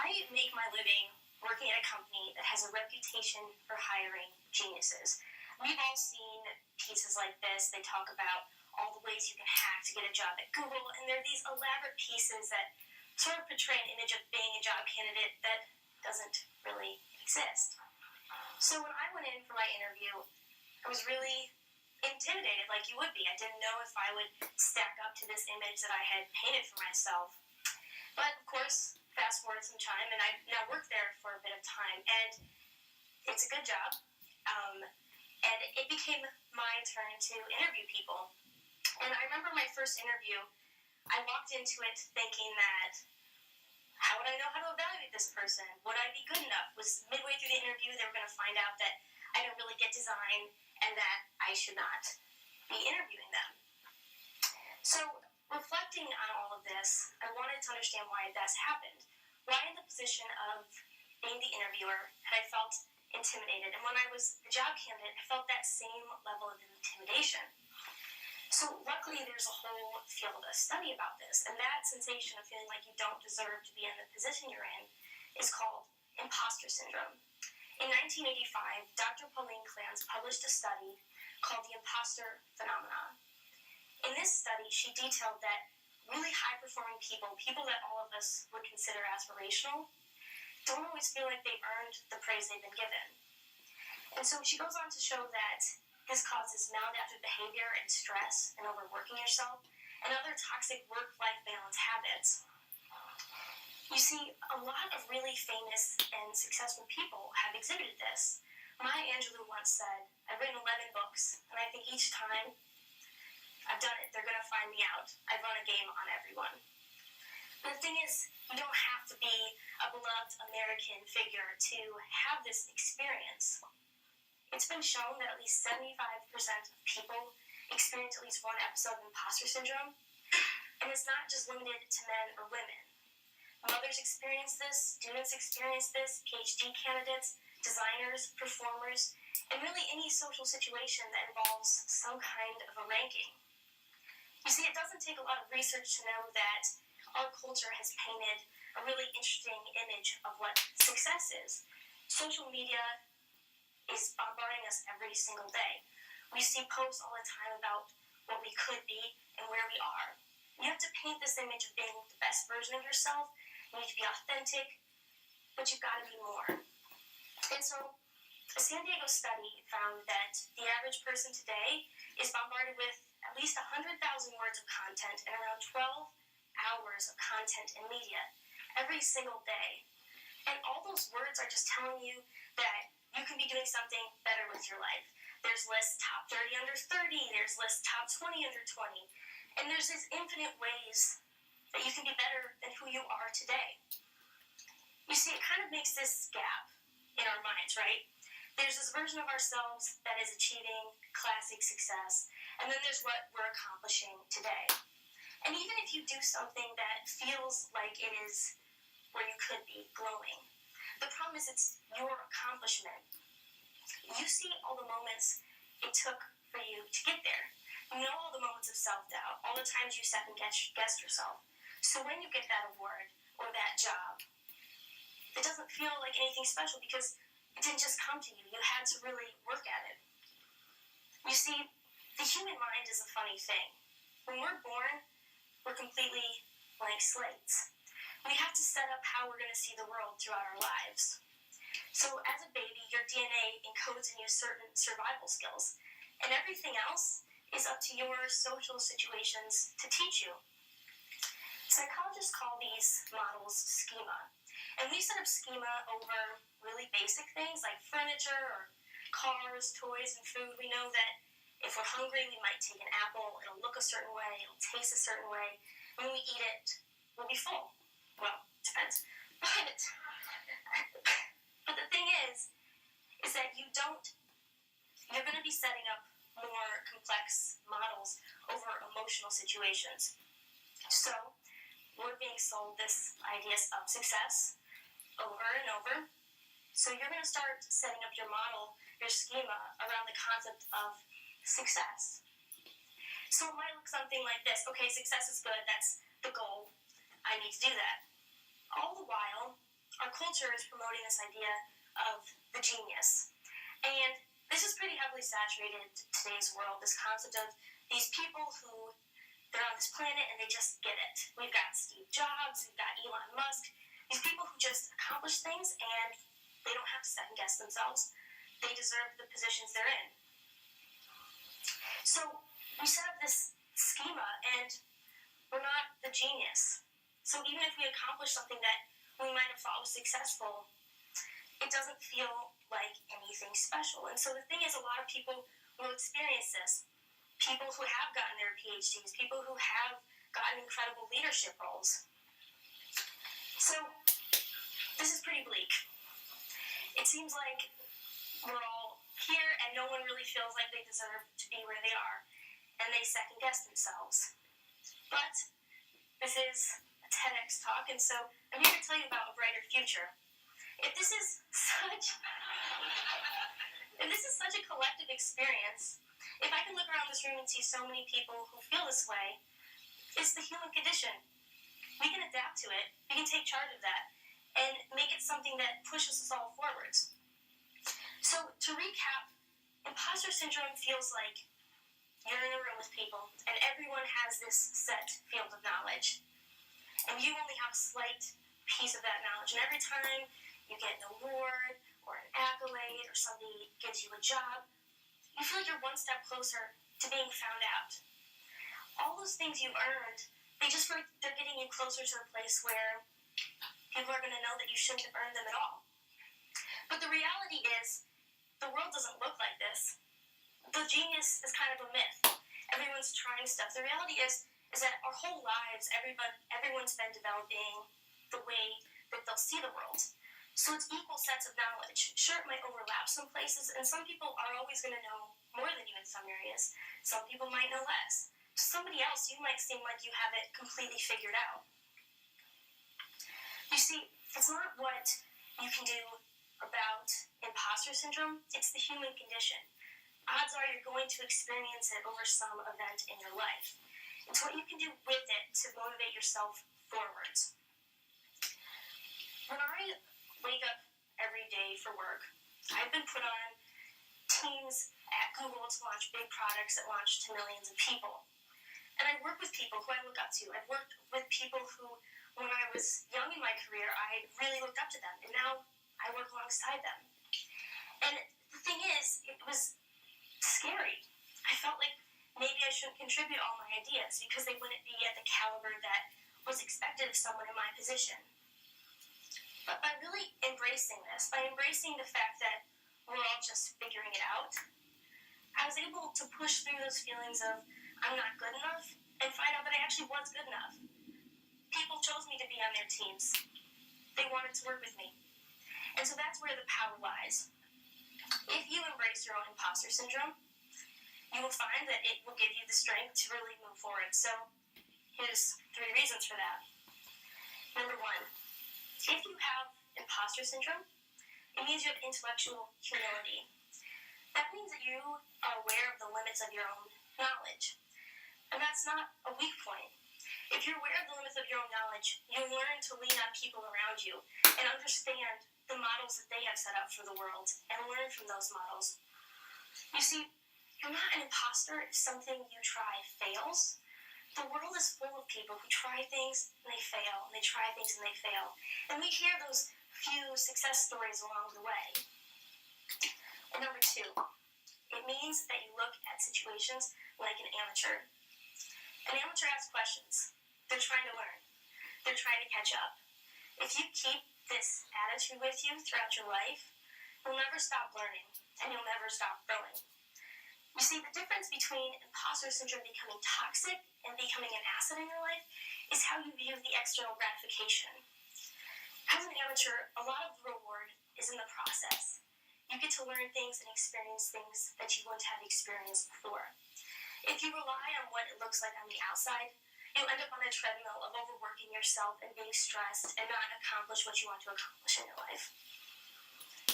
I make my living working at a company that has a reputation for hiring geniuses. We've all seen pieces like this. They talk about all the ways you can hack to get a job at Google, and there are these elaborate pieces that sort of portray an image of being a job candidate that doesn't really exist. So when I went in for my interview, I was really intimidated, like you would be. I didn't know if I would stack up to this image that I had painted for myself. But of course, fast forward some time, and I've now worked there for a bit of time, and it's a good job. And it became my turn to interview people. And I remember my first interview, I walked into it thinking that, how would I know how to evaluate this person? Would I be good enough? Was midway through the interview, they were going to find out that I didn't really get design and that I should not be interviewing them. So, reflecting on all of this, I wanted to understand why that's happened. Why in the position of being the interviewer had I felt intimidated? And when I was the job candidate, I felt that same level of intimidation. So luckily there's a whole field of study about this, and that sensation of feeling like you don't deserve to be in the position you're in is called imposter syndrome. In 1985, Dr. Pauline Clance published a study called the imposter phenomenon. In this study, she detailed that really high-performing people, people that all of us would consider aspirational, don't always feel like they've earned the praise they've been given. And so she goes on to show that this causes maladaptive behavior and stress and overworking yourself and other toxic work-life balance habits. You see, a lot of really famous and successful people have exhibited this. Maya Angelou once said, I've written 11 books, and I think each time I've done it, they're going to find me out. I've run a game on everyone. But the thing is, you don't have to be a beloved American figure to have this experience. It's been shown that at least 75% of people experience at least one episode of imposter syndrome, and it's not just limited to men or women. Mothers experience this, students experience this, PhD candidates, designers, performers, and really any social situation that involves some kind of a ranking. You see, it doesn't take a lot of research to know that our culture has painted a really interesting image of what success is. Social media is bombarding us every single day. We see posts all the time about what we could be and where we are. You have to paint this image of being the best version of yourself. You need to be authentic, but you've got to be more. And so, a San Diego study found that the average person today is bombarded with at least 100,000 words of content and around 12 hours of content and media every single day. And all those words are just telling you that you can be doing something better with your life. There's lists top 30 under 30, there's lists top 20 under 20, and there's these infinite ways that you can be better than who you are today. You see, it kind of makes this gap in our minds, right? There's this version of ourselves that is achieving classic success, and then there's what we're accomplishing today. And even if you do something that feels like it is where you could be glowing, the problem is it's your accomplishment. You see all the moments it took for you to get there. You know all the moments of self-doubt, all the times you second-guessed yourself. So when you get that award or that job, it doesn't feel like anything special because it didn't just come to you. You had to really work at it. You see, the human mind is a funny thing. When we're born, we're completely blank slates. We have to set up how we're going to see the world throughout our lives. So as a baby, your DNA encodes in you certain survival skills, and everything else is up to your social situations to teach you. Psychologists call these models schema, and we set up schema over really basic things like furniture or cars, toys, and food. We know that if we're hungry, we might take an apple. It'll look a certain way. It'll taste a certain way. When we eat it, we'll be full. Well, depends. But the thing is that you're going to be setting up more complex models over emotional situations. So, we're being sold this idea of success over and over. So you're going to start setting up your model, your schema, around the concept of success. So it might look something like this. Okay, success is good. That's the goal. I need to do that. All the while, our culture is promoting this idea of the genius. And this is pretty heavily saturated in today's world, this concept of these people who, they're on this planet and they just get it. We've got Steve Jobs, we've got Elon Musk, these people who just accomplish things and they don't have to second guess themselves. They deserve the positions they're in. So we set up this schema and we're not the genius. So even if we accomplish something that we might have thought was successful, it doesn't feel like anything special. And so the thing is, a lot of people will experience this. People who have gotten their PhDs, people who have gotten incredible leadership roles. So this is pretty bleak. It seems like we're all here and no one really feels like they deserve to be where they are, and they second guess themselves. But this is a TEDx talk, and so I'm here to tell you about a brighter future. If this is such a collective experience, if I can look around this room and see so many people who feel this way, it's the human condition. We can adapt to it. We can take charge of that and make it something that pushes us all forwards. So to recap, imposter syndrome feels like you're in a room with people and everyone has this set field of knowledge. And you only have a slight piece of that knowledge. And every time you get an award or an accolade or somebody gives you a job, you feel like you're one step closer to being found out. All those things you earned, they just feel like they're getting you closer to the place where people are going to know that you shouldn't have earned them at all. But the reality is, the world doesn't look like this. The genius is kind of a myth. Everyone's trying stuff. The reality is that our whole lives, everyone's been developing the way that they'll see the world. So it's equal sets of knowledge. Sure, it might overlap some places, and some people are always going to know more than you in some areas. Some people might know less. To somebody else, you might seem like you have it completely figured out. You see, it's not what you can do about imposter syndrome, it's the human condition. Odds are you're going to experience it over some event in your life. It's what you can do with it to motivate yourself forwards. When I wake up every day for work, I've been put on teams at Google to launch big products that launch to millions of people. And I work with people who I look up to. I've worked with people who, when I was young in my career, I really looked up to them. And now I work alongside them. And the thing is, it was scary. I felt like maybe I shouldn't contribute all my ideas because they wouldn't be at the caliber that was expected of someone in my position. But by really embracing this, by embracing the fact that we're all just figuring it out, I was able to push through those feelings of I'm not good enough and find out that I actually was good enough. People chose me to be on their teams. They wanted to work with me. And so that's where the power lies. If you embrace your own imposter syndrome, you will find that it will give you the strength to really move forward. So here's 3 reasons for that. Number 1, if you have imposter syndrome, it means you have intellectual humility. That means that you are aware of the limits of your own knowledge. And that's not a weak point. If you're aware of the limits of your own knowledge, you'll learn to lean on people around you and understand the models that they have set up for the world and learn from those models. You see, you're not an imposter if something you try fails. The world is full of people who try things and they fail, and they try things and they fail. And we hear those few success stories along the way. And number 2, it means that you look at situations like an amateur. An amateur asks questions. They're trying to learn. They're trying to catch up. If you keep this attitude with you throughout your life, you'll never stop learning, and you'll never stop growing. You see, the difference between imposter syndrome becoming toxic and becoming an asset in your life is how you view the external gratification. As an amateur, a lot of the reward is in the process. You get to learn things and experience things that you wouldn't have experienced before. If you rely on what it looks like on the outside, you'll end up on a treadmill of overworking yourself and being stressed and not accomplish what you want to accomplish in your life.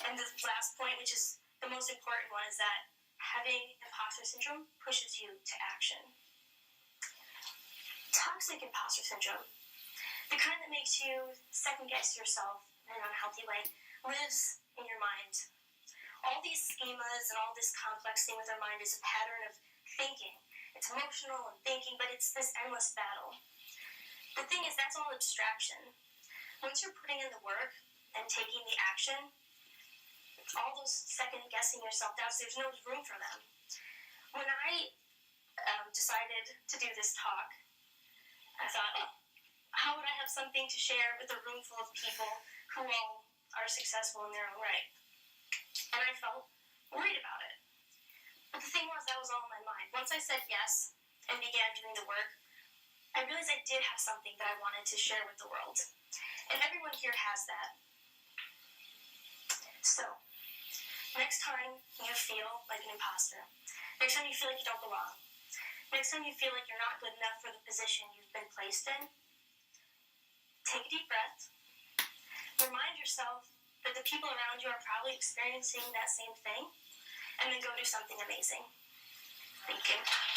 And the last point, which is the most important one, is that having imposter syndrome pushes you to action. Toxic imposter syndrome, the kind that makes you second guess yourself in an unhealthy way, lives in your mind. All these schemas and all this complex thing with our mind is a pattern of thinking. It's emotional and thinking, but it's this endless battle. The thing is, that's all a distraction. Once you're putting in the work and taking the action, all those second-guessing yourself doubts, there's no room for them. When I decided to do this talk, I thought, how would I have something to share with a room full of people who all are successful in their own right? And I felt worried about it. But the thing was, that was all in my mind. Once I said yes and began doing the work, I realized I did have something that I wanted to share with the world. And everyone here has that. So, next time you feel like an imposter, next time you feel like you don't belong, next time you feel like you're not good enough for the position you've been placed in, take a deep breath. Remind yourself that the people around you are probably experiencing that same thing, and then go do something amazing. Thank you.